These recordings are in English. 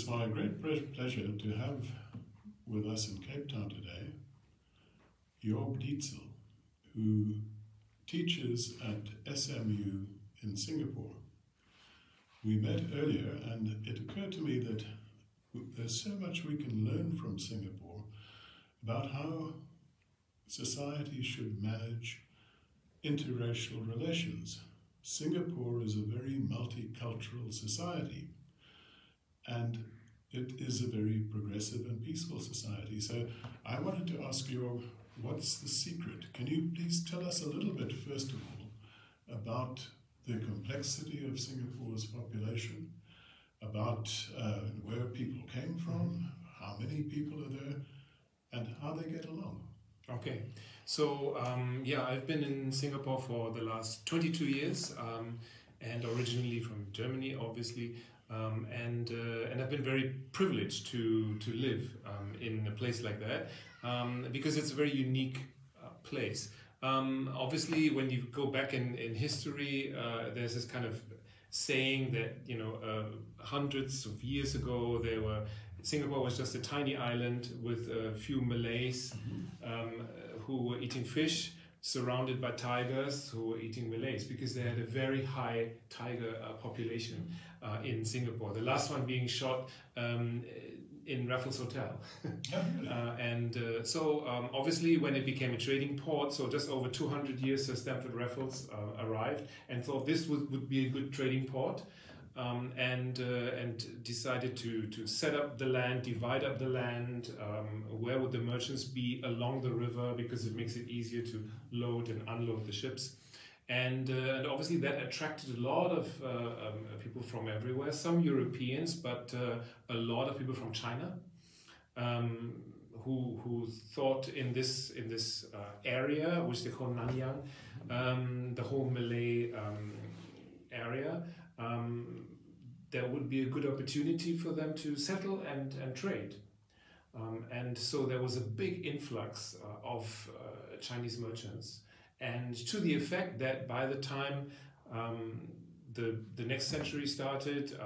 It's my great pleasure to have with us in Cape Town today Jörg Dietzel, who teaches at SMU in Singapore. We met earlier and it occurred to me that there's so much we can learn from Singapore about how society should manage interracial relations. Singapore is a very multicultural society, and it is a very progressive and peaceful society. So I wanted to ask you, what's the secret? Can you please tell us a little bit, first of all, about the complexity of Singapore's population, about where people came from, how many people are there, and how they get along? Okay, so yeah, I've been in Singapore for the last 22 years, and originally from Germany, obviously, and I've been very privileged to live in a place like that, because it's a very unique place. Obviously, when you go back in history, there's this kind of saying that, you know, hundreds of years ago, Singapore was just a tiny island with a few Malays who were eating fish, surrounded by tigers who were eating Malays, because they had a very high tiger population in Singapore. The last one being shot in Raffles Hotel. So obviously when it became a trading port, so just over 200 years, Stamford Raffles arrived and thought this would be a good trading port. And decided to set up the land, divide up the land. Where would the merchants be along the river, because it makes it easier to load and unload the ships. And obviously that attracted a lot of people from everywhere, some Europeans, but a lot of people from China, who thought in this area, which they call Nanyang, the whole Malay area, there would be a good opportunity for them to settle and trade. And so there was a big influx of Chinese merchants, and to the effect that by the time the next century started,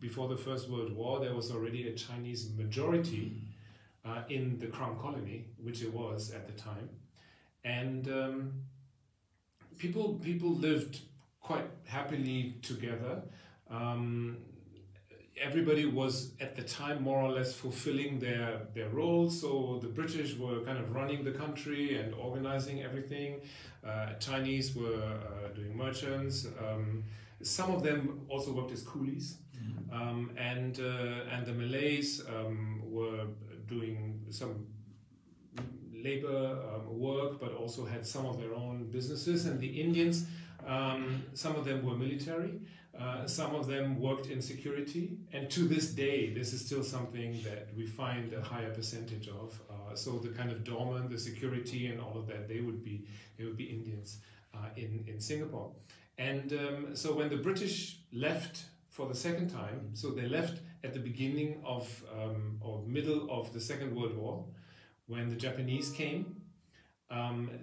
before the First World War, there was already a Chinese majority in the Crown Colony, which it was at the time. And people lived quite happily together. Everybody was at the time more or less fulfilling their roles. So the British were kind of running the country and organizing everything. Chinese were doing merchants. Some of them also worked as coolies, and the Malays were doing some labor work, but also had some of their own businesses. And the Indians, some of them were military, some of them worked in security, and to this day this is still something that we find a higher percentage of. So the kind of doorman, the security and all of that, they would be Indians in Singapore. And so when the British left for the second time, so they left at the beginning of or middle of the Second World War, when the Japanese came,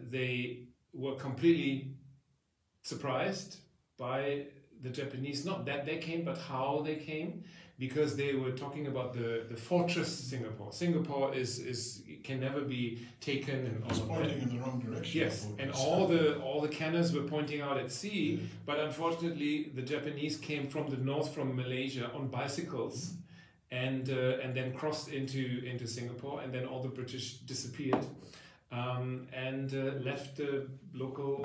they were completely surprised by the Japanese, not that they came, but how they came, because they were talking about the fortress Singapore. Singapore can never be taken, and all of pointing in the wrong direction. Yes, and all the cannons were pointing out at sea, but unfortunately the Japanese came from the north, from Malaysia, on bicycles, and then crossed into Singapore, and then all the British disappeared, and left the local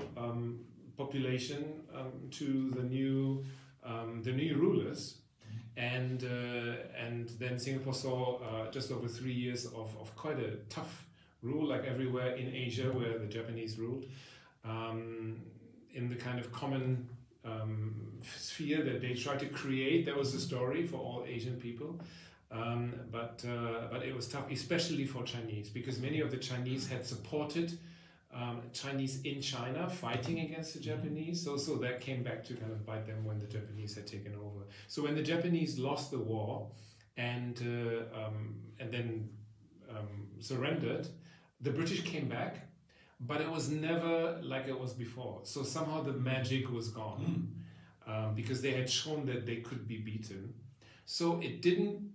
population to the new rulers, and then Singapore saw just over 3 years of quite a tough rule, like everywhere in Asia where the Japanese ruled, in the kind of common sphere that they tried to create. There was a story for all Asian people, but it was tough, especially for Chinese, because many of the Chinese had supported Chinese in China fighting against the Japanese, so that came back to kind of bite them when the Japanese had taken over. So when the Japanese lost the war and then surrendered, the British came back, but it was never like it was before. So somehow the magic was gone, because they had shown that they could be beaten. So it didn't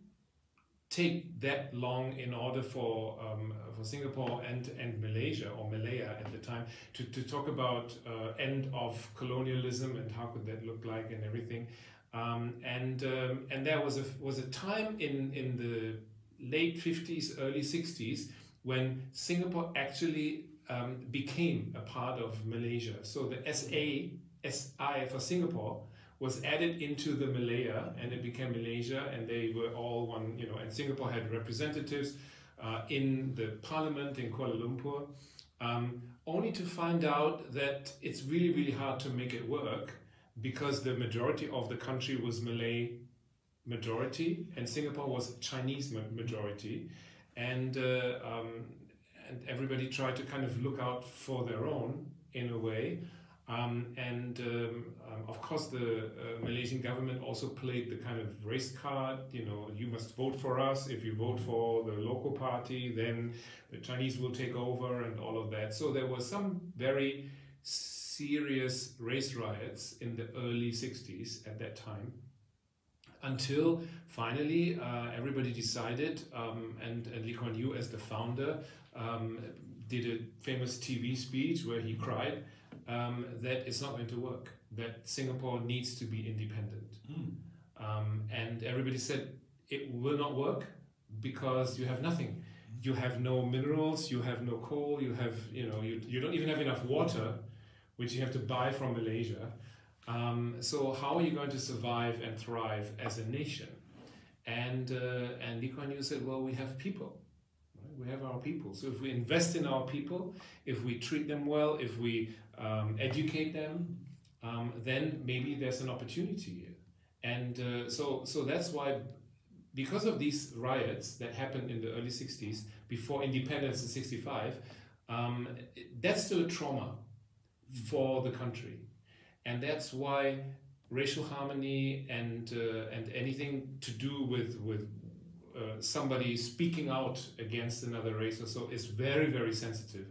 take that long in order for Singapore and Malaysia, or Malaya at the time, to talk about end of colonialism and how could that look like and everything. And there was a time in the late 50s, early 60s when Singapore actually became a part of Malaysia. So the SI for Singapore was added into the Malaya, and it became Malaysia, and they were all one, you know, and Singapore had representatives in the parliament in Kuala Lumpur, only to find out that it's really, really hard to make it work because the majority of the country was Malay majority and Singapore was Chinese majority, and everybody tried to kind of look out for their own in a way. Of course, the Malaysian government also played the kind of race card, you know, you must vote for us. If you vote for the local party, then the Chinese will take over and all of that. So there was some very serious race riots in the early 60s at that time, until finally everybody decided, and Lee Kuan Yew as the founder did a famous TV speech where he cried that it's not going to work, that Singapore needs to be independent. And everybody said it will not work because you have nothing. You have no minerals, you have no coal, you have, you know, you don't even have enough water, which you have to buy from Malaysia. So how are you going to survive and thrive as a nation? And Lee Kuan Yew said, well, we have people. We have our people. So if we invest in our people, if we treat them well, if we educate them, then maybe there's an opportunity here. And so that's why, because of these riots that happened in the early 60s, before independence in 65, that's still a trauma for the country. And that's why racial harmony and anything to do with somebody speaking out against another race or so is very, very sensitive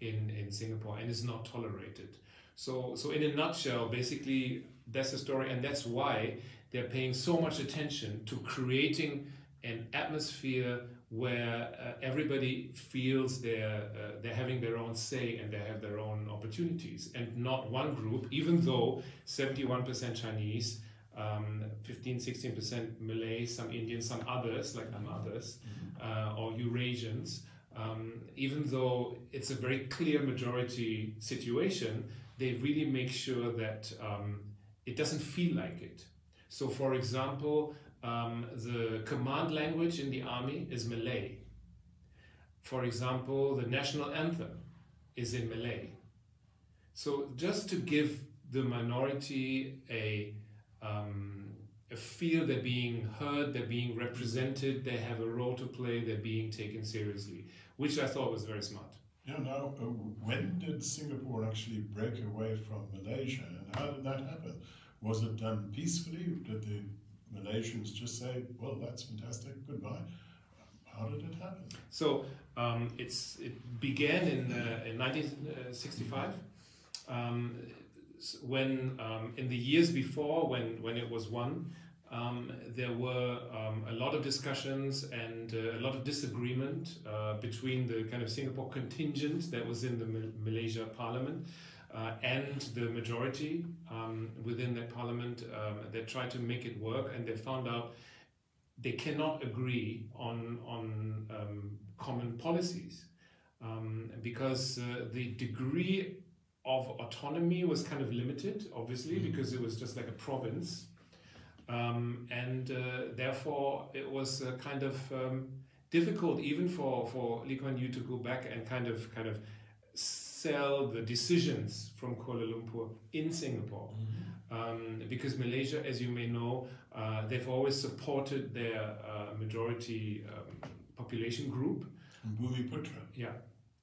in Singapore and is not tolerated. So in a nutshell, basically that's the story, and that's why they're paying so much attention to creating an atmosphere where everybody feels they're having their own say and they have their own opportunities, and not one group, even though 71% Chinese, 15-16% Malay, some Indians, some others, like others, or Eurasians, even though it's a very clear majority situation, they really make sure that it doesn't feel like it. So for example, the command language in the army is Malay. For example, the national anthem is in Malay. So just to give the minority a feel they're being heard, they're being represented, they have a role to play, they're being taken seriously, which I thought was very smart. Yeah, now, when did Singapore actually break away from Malaysia, and how did that happen? Was it done peacefully? Did the Malaysians just say, well, that's fantastic, goodbye? How did it happen? So it began in 1965, when in the years before, when it was won, there were a lot of discussions and a lot of disagreement between the kind of Singapore contingent that was in the Malaysia Parliament and the majority within that Parliament that tried to make it work, and they found out they cannot agree on common policies because the degree of autonomy was kind of limited, obviously, because it was just like a province. Therefore it was kind of difficult even for Lee Kuan Yew to go back and kind of sell the decisions from Kuala Lumpur in Singapore. Because Malaysia, as you may know, they've always supported their majority population group. Bhumiputra. Yeah.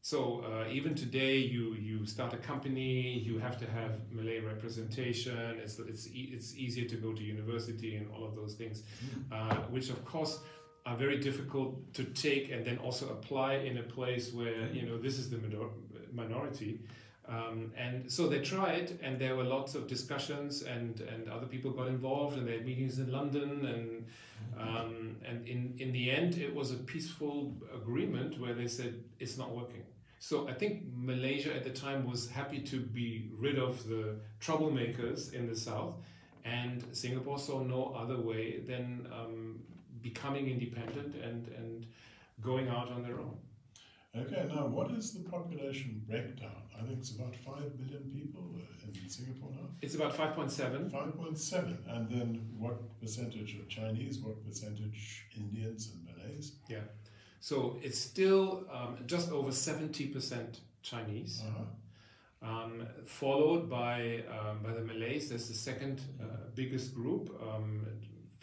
So even today, you start a company, you have to have Malay representation. It's easier to go to university and all of those things, which of course are very difficult to take and then also apply in a place where this is the minority. And so they tried, and there were lots of discussions, and other people got involved, and they had meetings in London, and in the end it was a peaceful agreement where they said it's not working. So I think Malaysia at the time was happy to be rid of the troublemakers in the south, and Singapore saw no other way than becoming independent and going out on their own. Okay, now what is the population breakdown? I think it's about 5 million people in Singapore now. It's about 5.7. 5.7, and then what percentage of Chinese, what percentage Indians and Malays? Yeah, so it's still just over 70% Chinese, followed by the Malays. That's the second biggest group,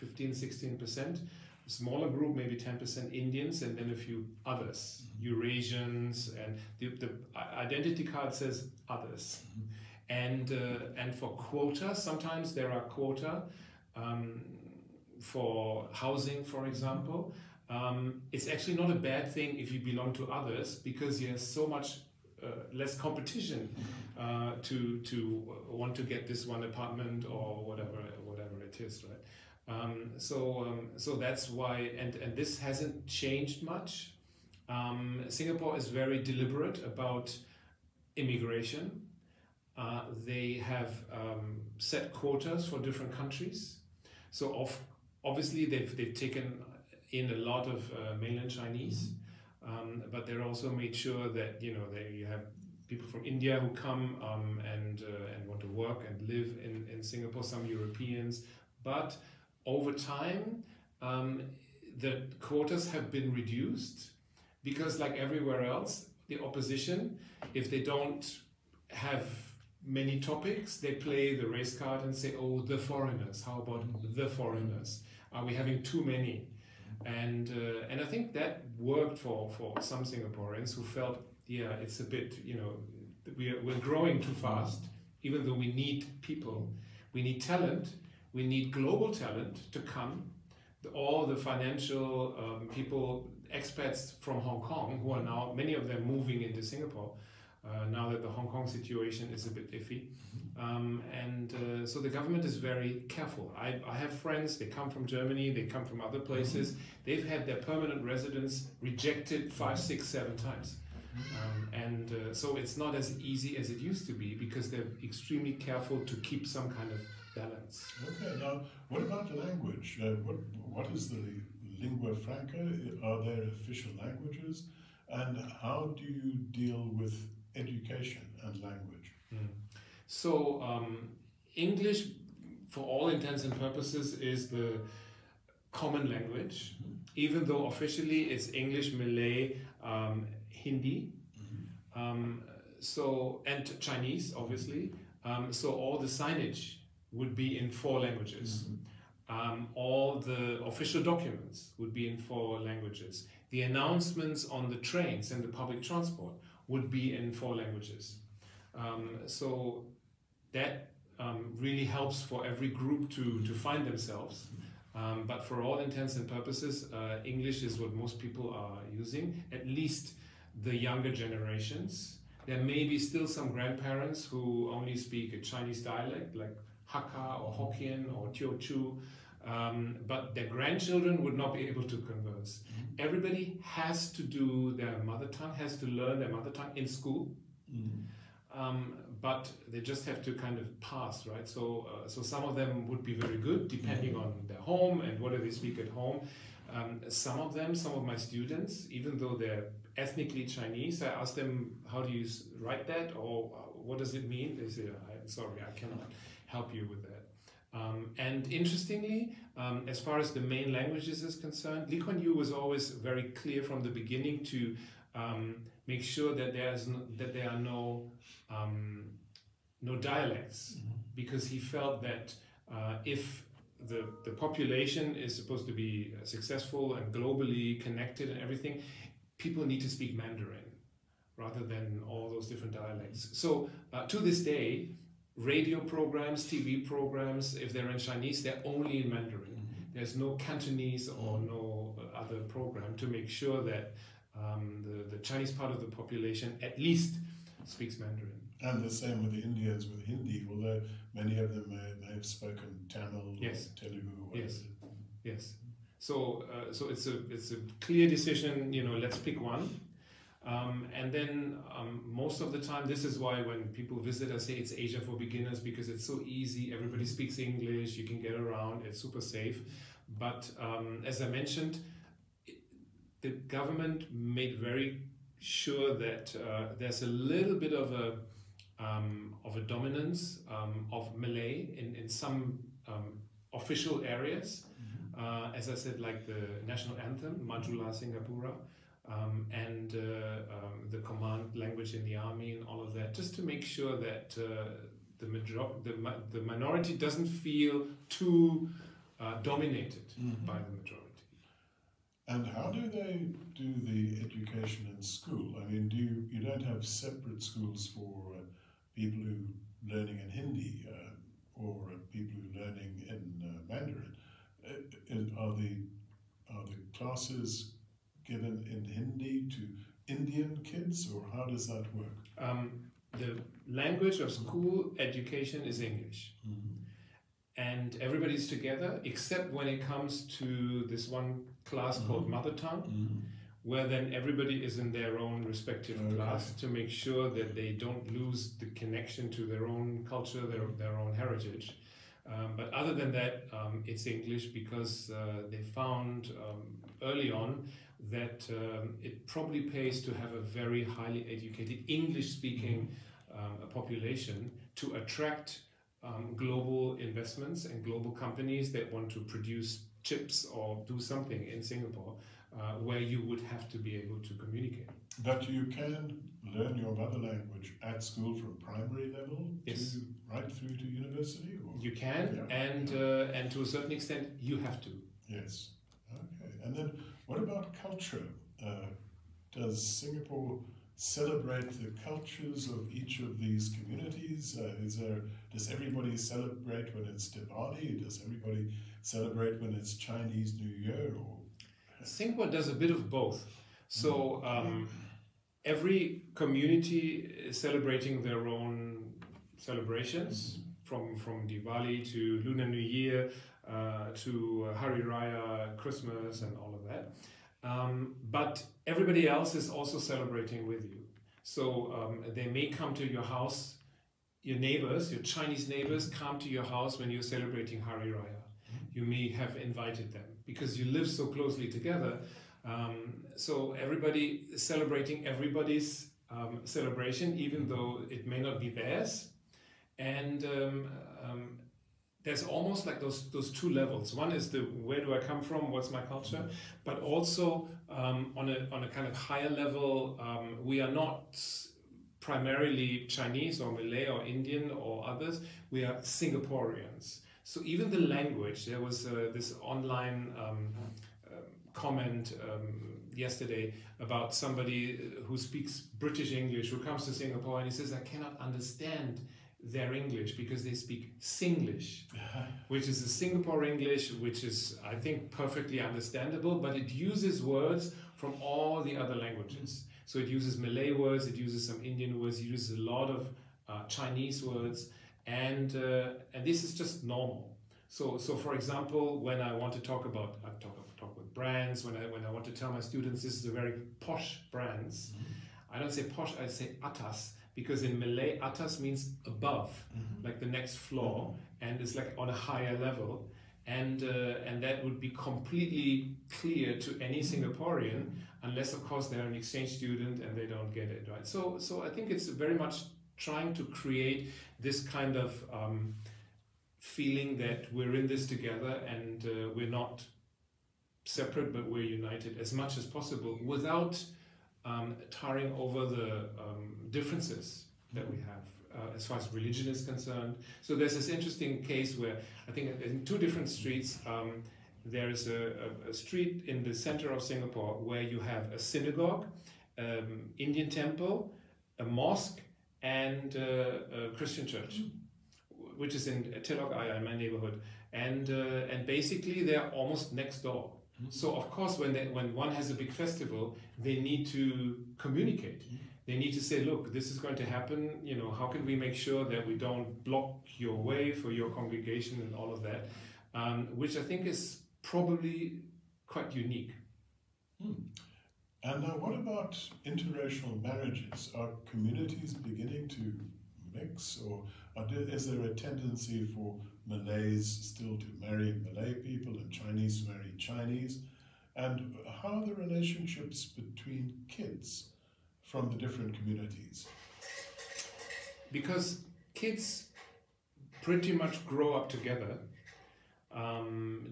15-16%. Smaller group, maybe 10% Indians, and then a few others, Eurasians, and the identity card says others. And for quota, sometimes there are quota for housing, for example. It's actually not a bad thing if you belong to others, because there's so much less competition to want to get this one apartment or whatever it is, right? So that's why, and this hasn't changed much. Singapore is very deliberate about immigration. They have set quotas for different countries. So obviously they've taken in a lot of mainland Chinese, but they're also made sure that you have people from India who come and want to work and live in Singapore. Some Europeans, but over time, the quotas have been reduced because, like everywhere else, the opposition, if they don't have many topics, they play the race card and say, oh, the foreigners, how about the foreigners? Are we having too many? And I think that worked for some Singaporeans who felt, yeah, it's a bit, we're growing too fast, even though we need people, we need talent. We need global talent to come. All the financial people, expats from Hong Kong, who are now, many of them moving into Singapore, now that the Hong Kong situation is a bit iffy. So the government is very careful. I have friends, they come from Germany, they come from other places. They've had their permanent residence rejected 5, 6, 7 times. So it's not as easy as it used to be, because they're extremely careful to keep some kind of balance. Okay, now what about language? What is the lingua franca? Are there official languages? And how do you deal with education and language? So English, for all intents and purposes, is the common language, even though officially it's English, Malay, Hindi, and Chinese, obviously. So all the signage would be in 4 languages. All the official documents would be in 4 languages. The announcements on the trains and the public transport would be in 4 languages. So that really helps for every group to find themselves. But for all intents and purposes, English is what most people are using, at least the younger generations. There may be still some grandparents who only speak a Chinese dialect, like Hakka or Hokkien or Teochew, but their grandchildren would not be able to converse. Everybody has to do their mother tongue, has to learn their mother tongue in school, but they just have to kind of pass, right? So some of them would be very good, depending on their home and what do they speak at home. Some of my students, even though they're ethnically Chinese, I ask them, how do you write that, or what does it mean? They say, I'm sorry, I cannot help you with that. And interestingly, as far as the main languages is concerned, Lee Kuan Yew was always very clear from the beginning to make sure that there are no dialects, because he felt that if the population is supposed to be successful and globally connected and everything, people need to speak Mandarin rather than all those different dialects. So to this day, radio programs, TV programs, if they're in Chinese, they're only in Mandarin. There's no Cantonese or no other program to make sure that the Chinese part of the population at least speaks Mandarin. And the same with the Indians with Hindi, although many of them may have spoken Tamil Yes. or Telugu. Or Yes. Yes. So it's a clear decision. You know, let's pick one. And then most of the time, this is why when people visit, I say it's Asia for beginners, because it's so easy. Everybody speaks English. You can get around. It's super safe. But as I mentioned, the government made very sure that there's a little bit of a dominance of Malay in some official areas. As I said, like the national anthem, Majulah Singapura. And the command language in the army and all of that, just to make sure that the minority doesn't feel too dominated by the majority. And how do they do the education in school? I mean, you don't have separate schools for people who are learning in Hindi or people who are learning in Mandarin? Are the classes given in Hindi to Indian kids, or how does that work? The language of school education is English. And everybody's together, except when it comes to this one class called Mother Tongue, where then everybody is in their own respective class to make sure that they don't lose the connection to their own culture, their own heritage. But other than that, it's English, because they found early on that it probably pays to have a very highly educated English-speaking population to attract global investments and global companies that want to produce chips or do something in Singapore, where you would have to be able to communicate. But you can learn your mother language at school from primary level Yes. to right through to university? Or? You can, and to a certain extent, you have to. Yes. Okay. And then what about culture? Does Singapore celebrate the cultures of each of these communities? Does everybody celebrate when it's Diwali? Does everybody celebrate when it's Chinese New Year? Or Singapore does a bit of both. So every community is celebrating their own celebrations, from Diwali to Lunar New Year to Hari Raya, Christmas, and all of that. But everybody else is also celebrating with you. So they may come to your house, your neighbors, your Chinese neighbors come to your house when you're celebrating Hari Raya. You may have invited them because you live so closely together. So everybody is celebrating everybody's celebration, even though it may not be theirs. And there's almost like those two levels. One is the where do I come from, what's my culture, but also on a kind of higher level, we are not primarily Chinese or Malay or Indian or others, we are Singaporeans. So even the language, there was this online comment yesterday about somebody who speaks British English who comes to Singapore and he says, I cannot understand their English because they speak Singlish, which is a Singapore English, which is, I think, perfectly understandable, but it uses words from all the other languages. So it uses Malay words, it uses some Indian words, it uses a lot of Chinese words, and this is just normal. So for example, when I want to talk about, I talk with brands, when I want to tell my students this is a very posh brands, I don't say posh, I say atas, because in Malay, atas means above, like the next floor, and it's like on a higher level, and that would be completely clear to any Singaporean, unless of course they're an exchange student and they don't get it, right? So I think it's very much trying to create this kind of feeling that we're in this together and we're not separate, but we're united as much as possible without tarring over the differences that we have as far as religion is concerned. So there's this interesting case where I think in two different streets, there's a street in the center of Singapore where you have a synagogue, Indian temple, a mosque, and a Christian church, which is in Telok Ayer, in my neighborhood. And basically they're almost next door. So of course, when one has a big festival, they need to communicate. they need to say, look, this is going to happen, you know, how can we make sure that we don't block your way for your congregation and all of that, which I think is probably quite unique. And now what about interracial marriages? Are communities beginning to mix, or is there a tendency for Malays still to marry Malay people and Chinese to marry Chinese? And how are the relationships between kids from the different communities? Because kids pretty much grow up together,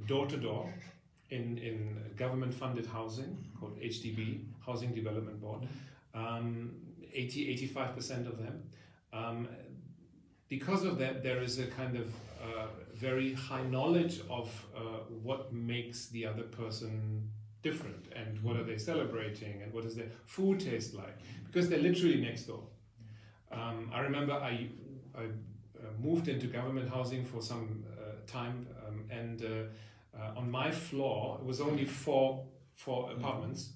door to door, in government-funded housing called HDB, Housing Development Board, 85% of them. Because of that, there is a kind of very high knowledge of what makes the other person different, and what are they celebrating, and what does their food taste like, because they're literally next door. I remember I moved into government housing for some time, and on my floor, it was only four apartments.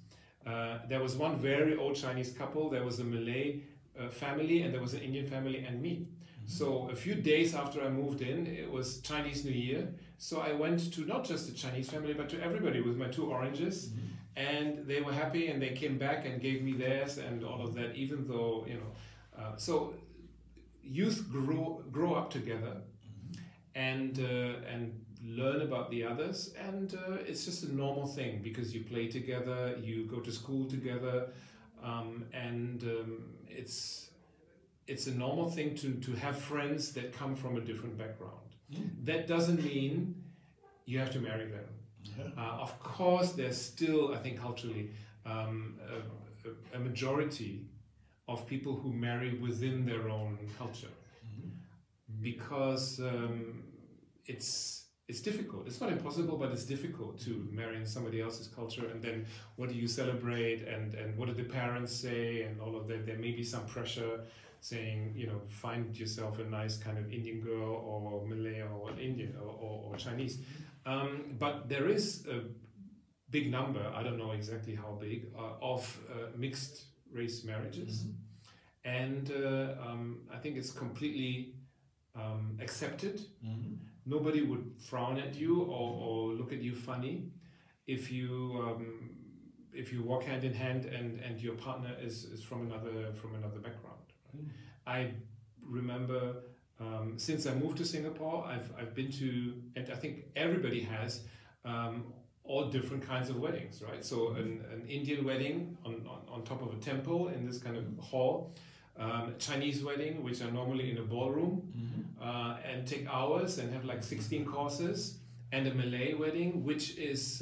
There was one very old Chinese couple, there was a Malay family, and there was an Indian family, and me. So a few days after I moved in, it was Chinese New Year. So I went to not just the Chinese family, but to everybody with my 2 oranges. And they were happy, and they came back and gave me theirs and all of that, even though, you know. So youth grow up together and learn about the others. And it's just a normal thing, because you play together, you go to school together, and it's a normal thing to have friends that come from a different background. That doesn't mean you have to marry them. Of course, there's still, I think culturally, a majority of people who marry within their own culture, because it's difficult. It's not impossible, but it's difficult to marry in somebody else's culture. And then what do you celebrate, and what do the parents say, and all of that. There may be some pressure saying, you know, find yourself a nice kind of Indian girl, or Malay, or Indian, or Chinese. But there is a big number, I don't know exactly how big, of mixed race marriages. And I think it's completely accepted. Nobody would frown at you or look at you funny if you walk hand in hand and your partner is from another background. I remember since I moved to Singapore, I've been to, and I think everybody has, all different kinds of weddings, right? So an Indian wedding on top of a temple in this kind of hall, Chinese wedding, which are normally in a ballroom and take hours and have like 16 courses, and a Malay wedding, which is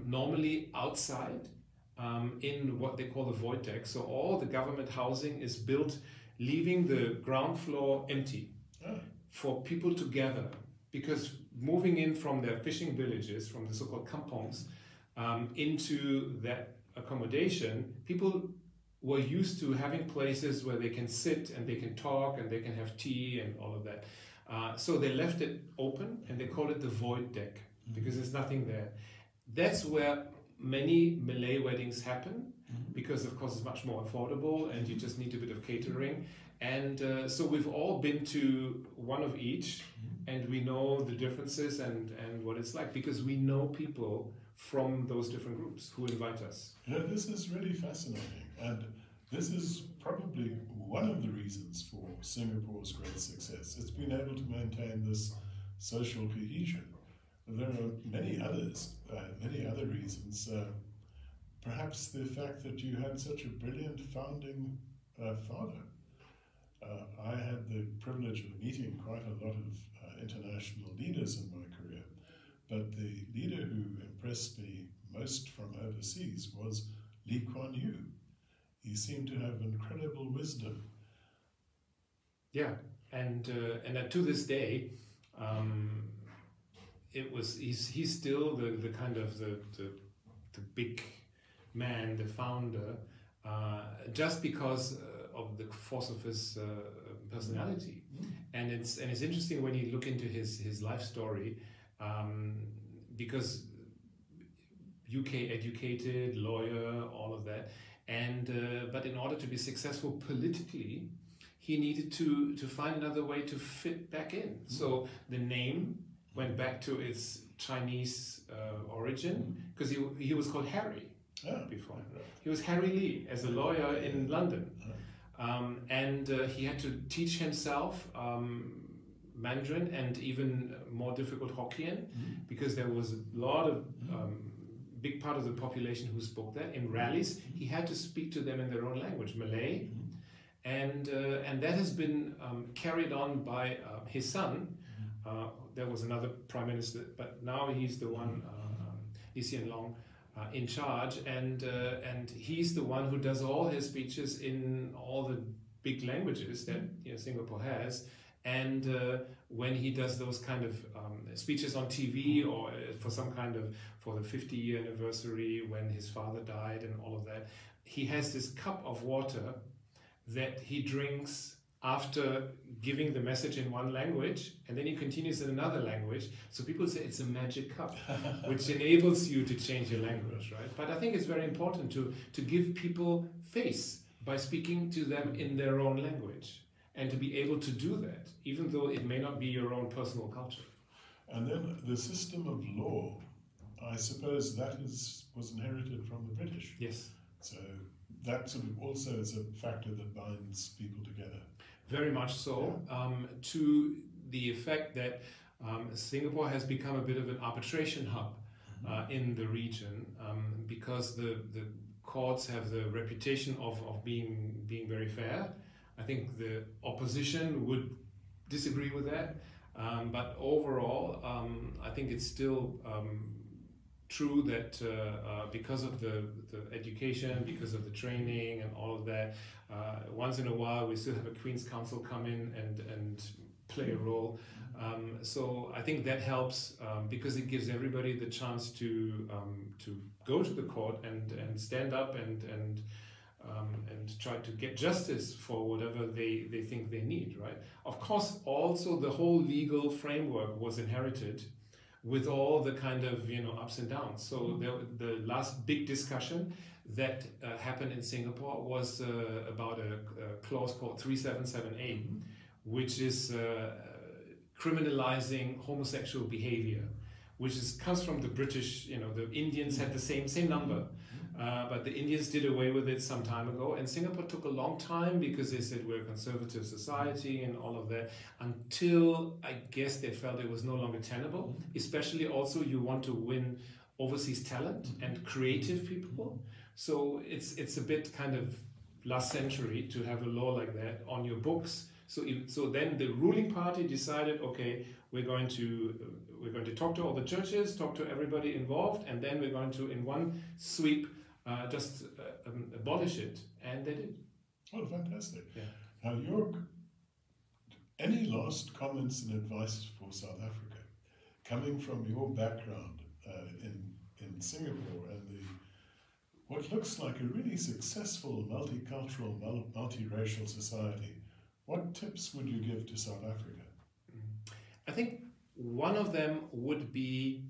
normally outside in what they call the void deck. So all the government housing is built leaving the ground floor empty for people to gather, because moving in from their fishing villages, from the so-called kampongs, into that accommodation, people were used to having places where they can sit and they can talk and they can have tea and all of that. So they left it open, and they call it the void deck, because there's nothing there. That's where many Malay weddings happen, because of course it's much more affordable and you just need a bit of catering. And so we've all been to one of each, and we know the differences and what it's like, because we know people from those different groups who invite us. You know, this is really fascinating, and this is probably one of the reasons for Singapore's great success. It's been able to maintain this social cohesion. There are many others, many other reasons. Perhaps the fact that you had such a brilliant founding father. I had the privilege of meeting quite a lot of international leaders in my career, but the leader who impressed me most from overseas was Lee Kuan Yew. He seemed to have incredible wisdom. Yeah, and to this day, he's still the kind of the big man, the founder, just because of the force of his personality. And it's interesting when you look into his life story, because UK educated, lawyer, all of that, And but in order to be successful politically, he needed to find another way to fit back in. So the name went back to its Chinese origin, because he was called Harry before. He was Harry Lee as a lawyer in London. And he had to teach himself Mandarin and even more difficult Hokkien, because there was a lot of big part of the population who spoke that. In rallies, he had to speak to them in their own language, Malay, and that has been carried on by his son. There was another prime minister, but now he's the one, Lee Hsien Loong, in charge, and he's the one who does all his speeches in all the big languages that Singapore has. And when he does those kind of speeches on TV, or for some kind of, for the 50-year anniversary when his father died and all of that, he has this cup of water that he drinks after giving the message in one language, and then he continues in another language. So people say it's a magic cup, which enables you to change your language, right? But I think it's very important to give people face by speaking to them in their own language, and to be able to do that, even though it may not be your own personal culture. And then the system of law, I suppose that was inherited from the British. Yes. So that sort of also is a factor that binds people together. Very much so, to the effect that Singapore has become a bit of an arbitration hub in the region, because the courts have the reputation of being very fair. I think the opposition would disagree with that, but overall, I think it's still true that because of the education, because of the training and all of that, once in a while we still have a Queen's Counsel come in and play a role. So I think that helps, because it gives everybody the chance to go to the court and stand up and try to get justice for whatever they think they need, right? Of course, also the whole legal framework was inherited with all the kind of ups and downs. So the last big discussion that happened in Singapore was about a clause called 377A, which is criminalizing homosexual behavior, which comes from the British. The Indians had the same number. But the Indians did away with it some time ago, and Singapore took a long time because they said we're a conservative society and all of that, until I guess they felt it was no longer tenable. Especially also you want to win overseas talent and creative people. So it's a bit kind of last century to have a law like that on your books. So then the ruling party decided, okay, we're going to talk to all the churches, talk to everybody involved, and then we're going to, in one sweep, just abolish it, and they did. Oh, fantastic! Yeah. Now, Jörg, any last comments and advice for South Africa, coming from your background in Singapore and what looks like a really successful multicultural, multiracial society? What tips would you give to South Africa? I think one of them would be,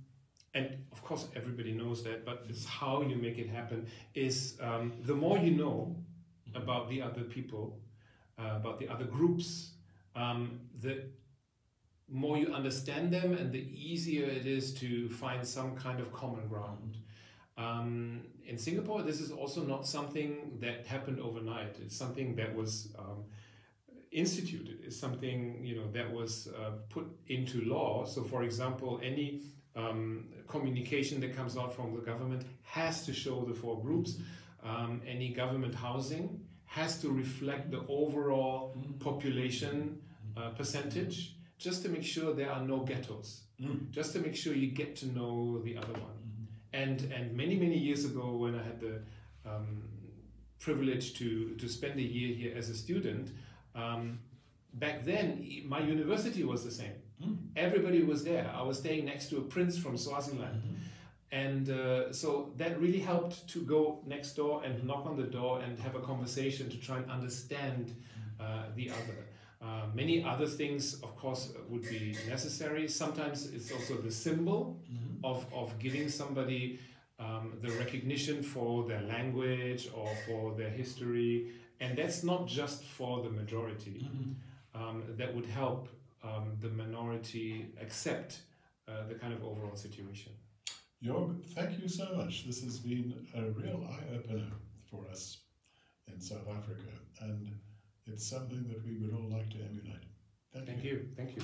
and of course everybody knows that, but it's how you make it happen, is the more you know about the other people, about the other groups, the more you understand them, and the easier it is to find some kind of common ground. In Singapore, this is also not something that happened overnight. It's something that was instituted. It's something that was put into law. So, for example, any communication that comes out from the government has to show the four groups. Any government housing has to reflect the overall population percentage, just to make sure there are no ghettos, just to make sure you get to know the other one. And many years ago, when I had the privilege to spend a year here as a student, back then my university was the same. Everybody was there. I was staying next to a prince from Swaziland. And so that really helped to go next door and knock on the door and have a conversation to try and understand the other. Many other things, of course, would be necessary. Sometimes it's also the symbol of giving somebody the recognition for their language or for their history, and that's not just for the majority. That would help the minority accept the kind of overall situation. Jörg, thank you so much. This has been a real eye-opener for us in South Africa, and it's something that we would all like to emulate. Thank you. Thank you.